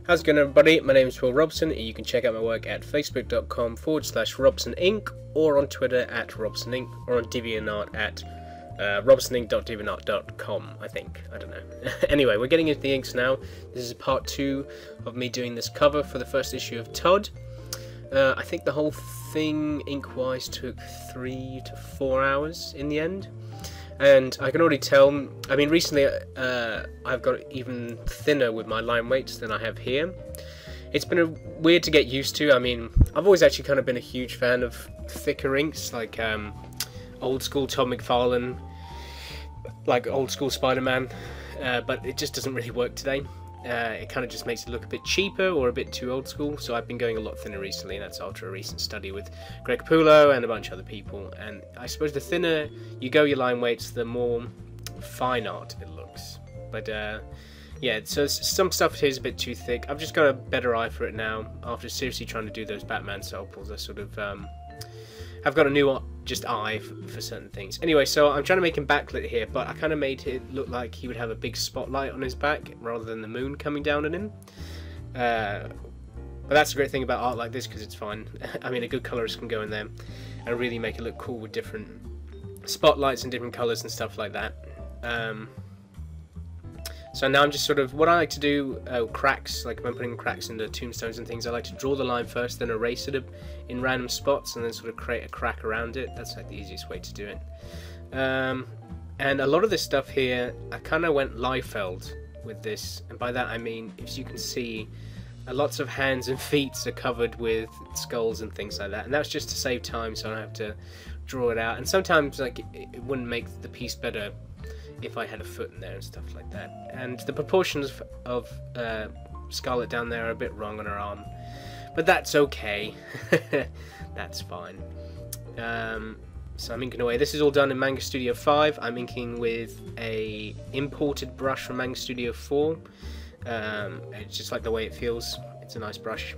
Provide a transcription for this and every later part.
How's it going, everybody? My name is Will Robson, and you can check out my work at facebook.com/RobsonInc, or on Twitter at RobsonInc, or on DeviantArt at robsoninc.deviantart.com, I think. I don't know. Anyway, we're getting into the inks now. This is part 2 of me doing this cover for the first issue of Todd. I think the whole thing, ink-wise, took 3 to 4 hours in the end. And I can already tell, I mean, recently I've got even thinner with my line weights than I have here. It's been weird to get used to. I mean, I've always actually kind of been a huge fan of thicker inks, like old school Todd McFarlane, like old school Spider-Man, but it just doesn't really work today. It kind of just makes it look a bit cheaper or a bit too old school, so I've been going a lot thinner recently, and that's after a recent study with Greg Capullo and a bunch of other people. And I suppose the thinner you go your line weights, the more fine art it looks. But yeah, so some stuff here is a bit too thick. I've just got a better eye for it now, after seriously trying to do those Batman samples. I sort of I've got a new just eye for certain things. Anyway, so I'm trying to make him backlit here, but I kind of made it look like he would have a big spotlight on his back rather than the moon coming down on him. But that's the great thing about art like this, because it's fine. I mean, a good colorist can go in there and really make it look cool with different spotlights and different colors and stuff like that. So now I'm just sort of, what I like to do, cracks, like when I'm putting cracks into tombstones and things, I like to draw the line first, then erase it in random spots, and then sort of create a crack around it. That's like the easiest way to do it. And a lot of this stuff here, I kind of went Liefeld with this, and by that I mean, as you can see, lots of hands and feet are covered with skulls and things like that, and that's just to save time, so I don't have to draw it out. And sometimes, like, it wouldn't make the piece better if I had a foot in there and stuff like that. And the proportions of Scarlet down there are a bit wrong on her arm, but that's okay. That's fine. So I'm inking away. This is all done in Manga Studio 5. I'm inking with a imported brush from Manga Studio 4. It's just like the way it feels. It's a nice brush.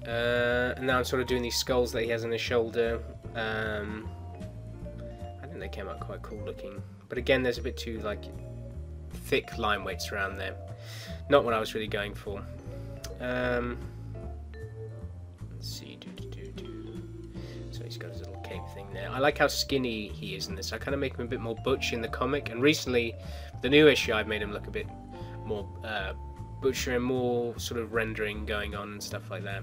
And now I'm sort of doing these skulls that he has on his shoulder. I think they came out quite cool looking, but again, there's a bit too like thick line weights around there. Not what I was really going for. Let's see. So he's got his little cape thing there. I like how skinny he is in this. I kind of make him a bit more butch in the comic, and recently, the new issue, I've made him look a bit more butcher and more sort of rendering going on and stuff like that.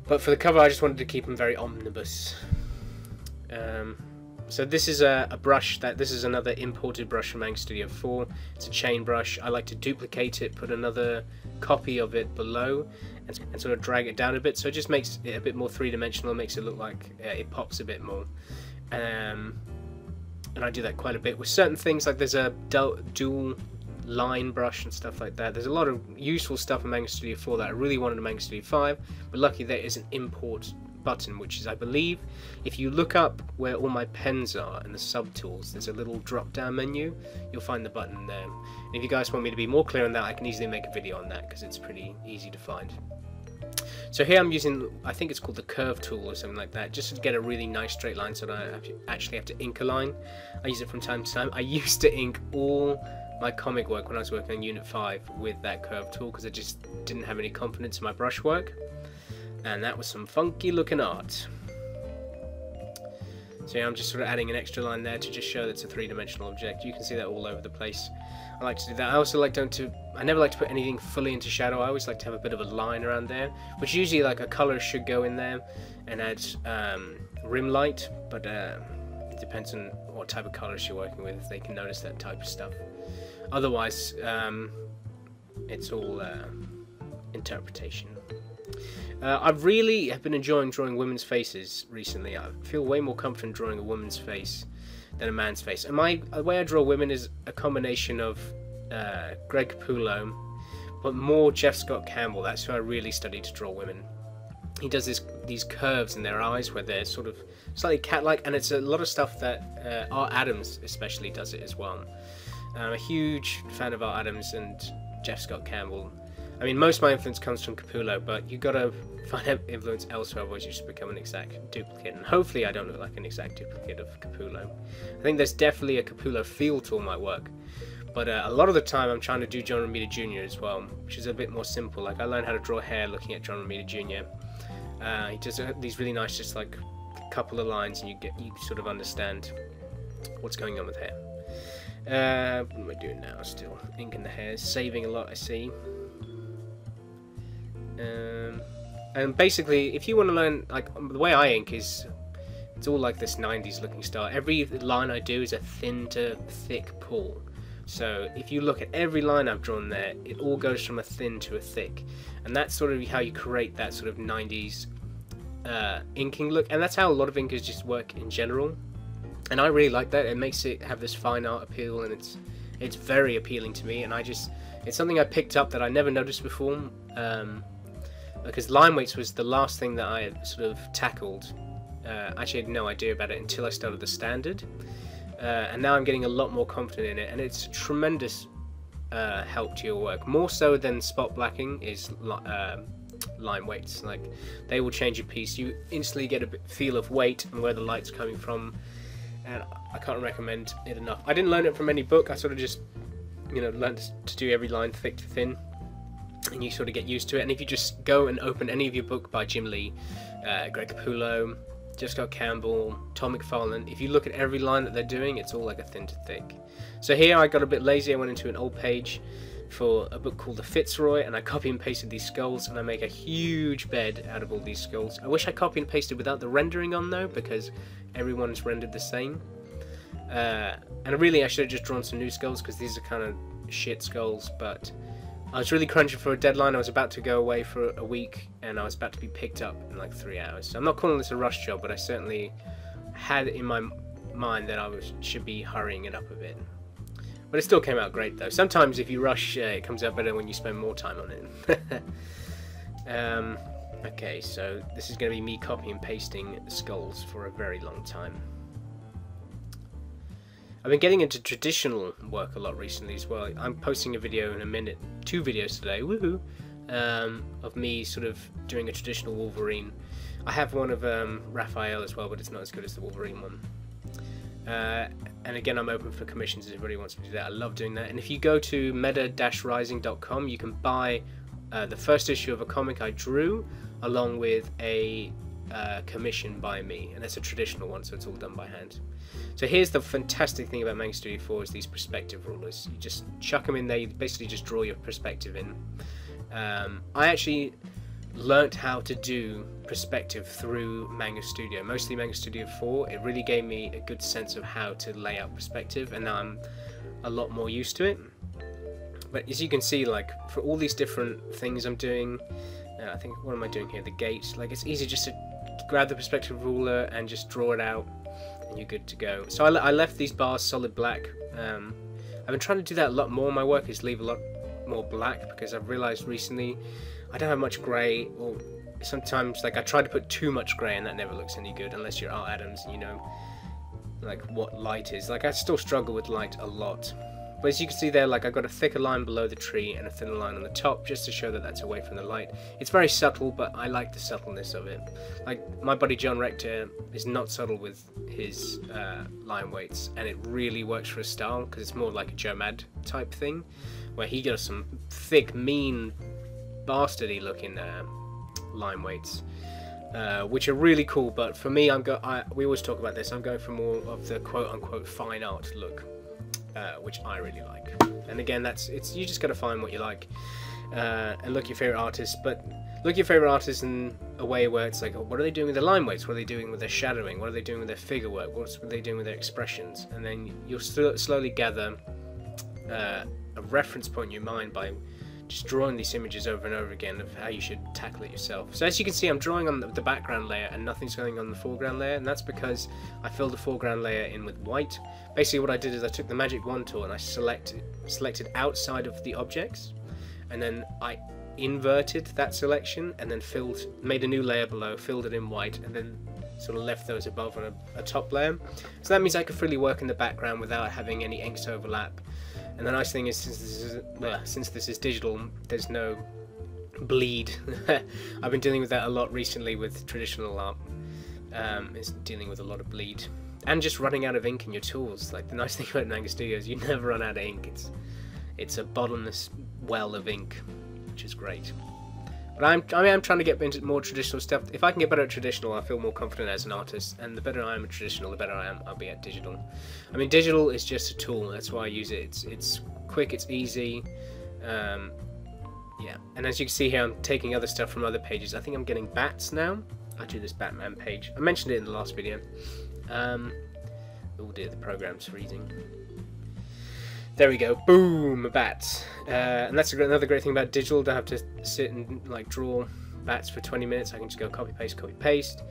But for the cover, I just wanted to keep him very omnibus. So this is a brush this is another imported brush from Manga Studio 4. It's a chain brush. I like to duplicate it, put another copy of it below, and sort of drag it down a bit, so it just makes it a bit more three-dimensional, makes it look like it pops a bit more. And I do that quite a bit with certain things, like there's a dual line brush and stuff like that. There's a lot of useful stuff in Manga Studio 4 that I really wanted in Manga Studio 5, but luckily there is an import button, which is, I believe, if you look up where all my pens are and the subtools, there's a little drop down menu. You'll find the button there. And if you guys want me to be more clear on that, I can easily make a video on that, because it's pretty easy to find. So here I'm using, I think it's called the curve tool or something like that, just to get a really nice straight line so that I don't actually have to ink a line. I use it from time to time. I used to ink all my comic work when I was working on Unit 5 with that curve tool, because I just didn't have any confidence in my brush work. And that was some funky looking art. So yeah, I'm just sort of adding an extra line there to just show that it's a three-dimensional object. You can see that all over the place. I like to do that. I also like I never like to put anything fully into shadow. I always like to have a bit of a line around there, which usually like a color should go in there and add rim light, but it depends on what type of colors you're working with, if they can notice that type of stuff. Otherwise, it's all interpretation. I really have been enjoying drawing women's faces recently. I feel way more confident drawing a woman's face than a man's face. And the way I draw women is a combination of Greg Capullo, but more Jeff Scott Campbell. That's who I really studied to draw women. He does these curves in their eyes where they're sort of slightly cat-like, and it's a lot of stuff that Art Adams especially does it as well. I'm a huge fan of Art Adams and Jeff Scott Campbell. I mean, most of my influence comes from Capullo, but you gotta find influence elsewhere, otherwise you just become an exact duplicate. And hopefully I don't look like an exact duplicate of Capullo. I think there's definitely a Capullo feel to all my work, But a lot of the time I'm trying to do John Romita Jr. as well, which is a bit more simple. Like I learned how to draw hair looking at John Romita Jr. He does these really nice, just like a couple of lines, and you sort of understand what's going on with hair. What am I doing now? Still inking the hairs, saving a lot, I see. And basically, if you want to learn, like the way I ink is, it's all like this 90s looking style. Every line I do is a thin to thick pull. So if you look at every line I've drawn there, it all goes from a thin to a thick, and that's sort of how you create that sort of 90s inking look. And that's how a lot of inkers just work in general, and I really like that. It makes it have this fine art appeal, and it's very appealing to me. And it's something I picked up that I never noticed before, because line weights was the last thing that I had sort of tackled. Actually, I had no idea about it until I started the standard. And now I'm getting a lot more confident in it, and it's a tremendous help to your work, more so than spot blacking is line weights. Like, they will change your piece. You instantly get a feel of weight and where the light's coming from, and I can't recommend it enough. I didn't learn it from any book. I sort of just, learned to do every line thick to thin, and you sort of get used to it. And if you just go and open any of your book by Jim Lee, Greg Capullo, Jessica Campbell, Tom McFarlane, if you look at every line that they're doing, it's all like a thin to thick. So here I got a bit lazy. I went into an old page for a book called The Fitzroy, and I copy and pasted these skulls, and I make a huge bed out of all these skulls. I wish I copy and pasted without the rendering on though, because everyone's rendered the same. And really I should have just drawn some new skulls, because these are kind of shit skulls, but I was really crunching for a deadline. I was about to go away for a week, and I was about to be picked up in like 3 hours. So I'm not calling this a rush job, but I certainly had in my mind that I should be hurrying it up a bit. But it still came out great though. Sometimes if you rush, it comes out better when you spend more time on it. Okay, so this is going to be me copy and pasting skulls for a very long time. I've been getting into traditional work a lot recently as well. I'm posting a video in a minute, 2 videos today, woohoo, of me sort of doing a traditional Wolverine. I have one of Raphael as well, but it's not as good as the Wolverine one. And again, I'm open for commissions if anybody wants me to do that. I love doing that. And if you go to meta-rising.com, you can buy the first issue of a comic I drew, along with a commission by me, and it's a traditional one, so it's all done by hand. So here's the fantastic thing about Manga Studio 4 is these perspective rulers. You just chuck them in there, you basically just draw your perspective in. I actually learnt how to do perspective through Manga Studio, mostly Manga Studio 4. It really gave me a good sense of how to lay out perspective, and now I'm a lot more used to it. But as you can see, like, for all these different things I'm doing, I think, what am I doing here? The gate. Like, it's easy just to grab the perspective ruler and just draw it out, and you're good to go. So I left these bars solid black. I've been trying to do that a lot more. My work is leave a lot more black, because I've realized recently I don't have much grey, or sometimes, like, I try to put too much grey, and that never looks any good unless you're Art Adams and you know, like, what light is. Like, I still struggle with light a lot. But as you can see there, like, I've got a thicker line below the tree and a thinner line on the top, just to show that that's away from the light. It's very subtle, but I like the subtleness of it. Like, my buddy John Rector is not subtle with his line weights, and it really works for his style, because it's more like a Joe Mad type thing, where he does some thick, mean, bastardy looking line weights, which are really cool. But for me, we always talk about this, I'm going for more of the quote-unquote fine art look. Which I really like. And again, you just got to find what you like, and look your favorite artists. But look your favorite artists in a way where it's like, oh, what are they doing with their line weights? What are they doing with their shadowing? What are they doing with their figure work? What are they doing with their expressions? And then you'll slowly gather a reference point in your mind by just drawing these images over and over again of how you should tackle it yourself. So as you can see, I'm drawing on the background layer and nothing's going on the foreground layer, and that's because I filled the foreground layer in with white. Basically what I did is I took the magic wand tool and I selected outside of the objects, and then I inverted that selection and then made a new layer below, filled it in white, and then sort of left those above on a top layer. So that means I could freely work in the background without having any inks overlap. And the nice thing is, since this is digital, there's no bleed. I've been dealing with that a lot recently with traditional art. It's dealing with a lot of bleed. and just running out of ink in your tools. Like, the nice thing about Manga Studio is you never run out of ink. It's a bottomless well of ink, which is great. But I'm trying to get into more traditional stuff. If I can get better at traditional, I feel more confident as an artist, and the better I am at traditional, the better I'll be at digital. I mean, digital is just a tool. That's why I use it. It's quick, it's easy. Yeah, and as you can see here, I'm taking other stuff from other pages. I think I'm getting bats now. I do this Batman page. I mentioned it in the last video. Oh dear, the program's freezing. There we go. Boom, a bat. And that's another great thing about digital. Don't have to sit and like draw bats for 20 minutes. I can just go copy paste,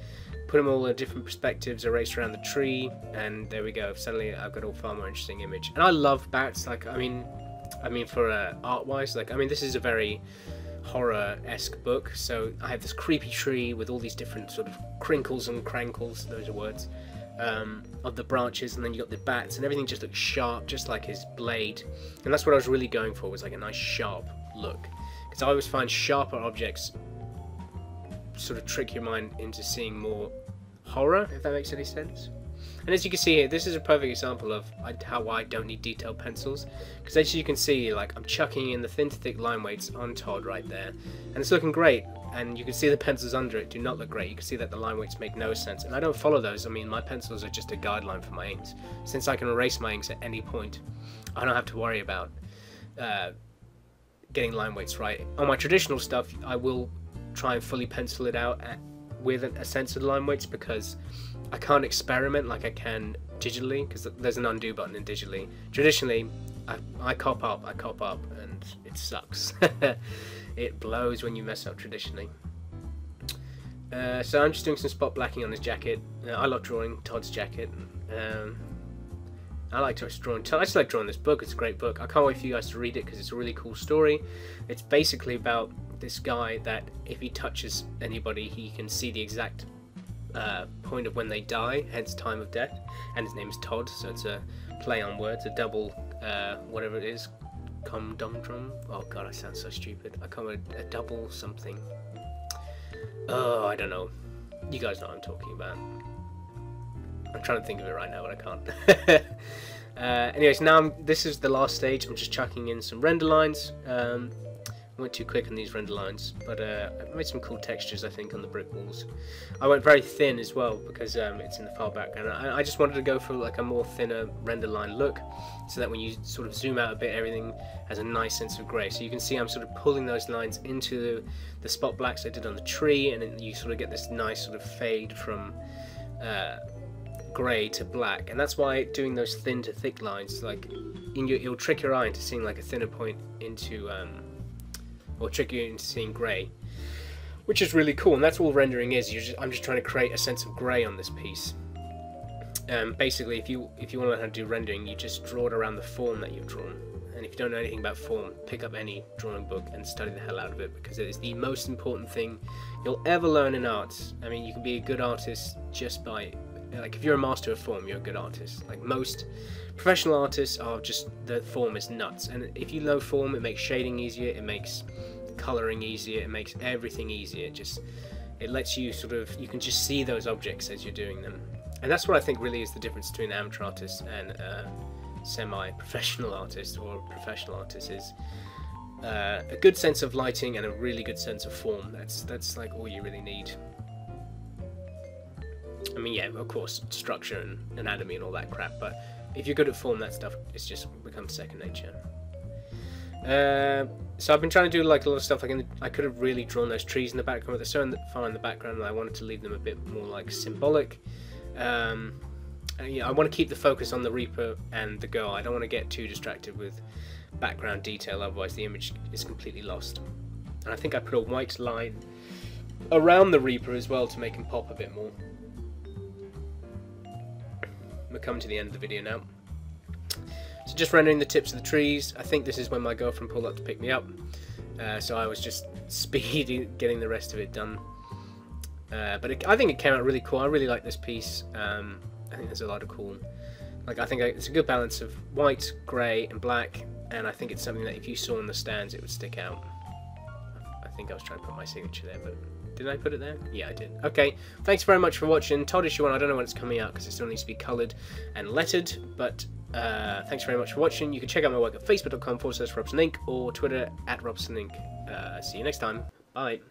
put them all in different perspectives, erase around the tree, and there we go. Suddenly I've got a far more interesting image. And I love bats. Like, I mean for art-wise, like, I mean, this is a very horror-esque book. So I have this creepy tree with all these different sort of crinkles and crankles. Those are words. Of the branches, and then you got the bats, and everything just looks sharp, just like his blade. And that's what I was really going for, was like a nice sharp look, because I always find sharper objects sort of trick your mind into seeing more horror, if that makes any sense. And as you can see here, this is a perfect example of how I don't need detailed pencils, because as you can see, like, I'm chucking in the thin to thick line weights on Todd right there, and it's looking great. And you can see the pencils under it do not look great. You can see that the line weights make no sense, and I don't follow those. I mean, my pencils are just a guideline for my inks. Since I can erase my inks at any point, I don't have to worry about getting line weights right. On my traditional stuff, I will try and fully pencil it out with a sense of line weights, because I can't experiment like I can digitally, because there's an undo button in digitally. Traditionally, I cop up, and it sucks. It blows when you mess up traditionally. So I'm just doing some spot blacking on his jacket. I love drawing Todd's jacket. I like drawing Todd. I just like drawing this book. It's a great book. I can't wait for you guys to read it, because it's a really cool story. It's basically about this guy that if he touches anybody, he can see the exact point of when they die, hence time of death. And his name is Todd, so it's a play on words, a double whatever it is. Conundrum. Oh god, I sound so stupid. I can't remember, a double something. Oh, I don't know. You guys know what I'm talking about. I'm trying to think of it right now, but I can't. Anyways, now this is the last stage. I'm just chucking in some render lines. I went too quick on these render lines, but I made some cool textures, I think, on the brick walls. I went very thin as well, because it's in the far background. I just wanted to go for like a more thinner render line look, so that when you sort of zoom out a bit, everything has a nice sense of grey. So you can see I'm sort of pulling those lines into the spot blacks I did on the tree, and then you sort of get this nice sort of fade from grey to black. And that's why doing those thin to thick lines, like, it'll trick your eye into seeing like a thinner point into or trick you into seeing grey, which is really cool. And that's all rendering is. I'm just trying to create a sense of grey on this piece. Basically, if you want to learn how to do rendering, you just draw it around the form that you've drawn. And if you don't know anything about form, pick up any drawing book and study the hell out of it, because it is the most important thing you'll ever learn in art. I mean, you can be a good artist just by, like, if you're a master of form, you're a good artist. Like, most professional artists are just, the form is nuts. And if you know form, it makes shading easier, it makes colouring easier, it makes everything easier. It lets you sort of, you can just see those objects as you're doing them. And that's what I think really is the difference between an amateur artist and a semi-professional artist or a professional artist, is a good sense of lighting and a really good sense of form. That's like all you really need. I mean, yeah, of course, structure and anatomy and all that crap, but if you're good at form, that stuff is just becomes second nature. So I've been trying to do like a lot of stuff. I could have really drawn those trees in the background, but they're so far in the background that I wanted to leave them a bit more like symbolic. Yeah, I want to keep the focus on the Reaper and the girl. I don't want to get too distracted with background detail, otherwise the image is completely lost. And I think I put a white line around the Reaper as well to make him pop a bit more. We're coming to the end of the video now. So just rendering the tips of the trees. I think this is when my girlfriend pulled up to pick me up. So I was just speeding getting the rest of it done. But I think it came out really cool. I really like this piece. I think there's a lot of cool, like, I think it's a good balance of white, grey and black, and I think it's something that if you saw in the stands it would stick out. I think I was trying to put my signature there, but it Did I put it there? Yeah, I did. Okay, thanks very much for watching. Todd Issue 1, I don't know when it's coming out because it still needs to be coloured and lettered, but thanks very much for watching. You can check out my work at facebook.com/RobsonInc or Twitter @RobsonInc. See you next time. Bye.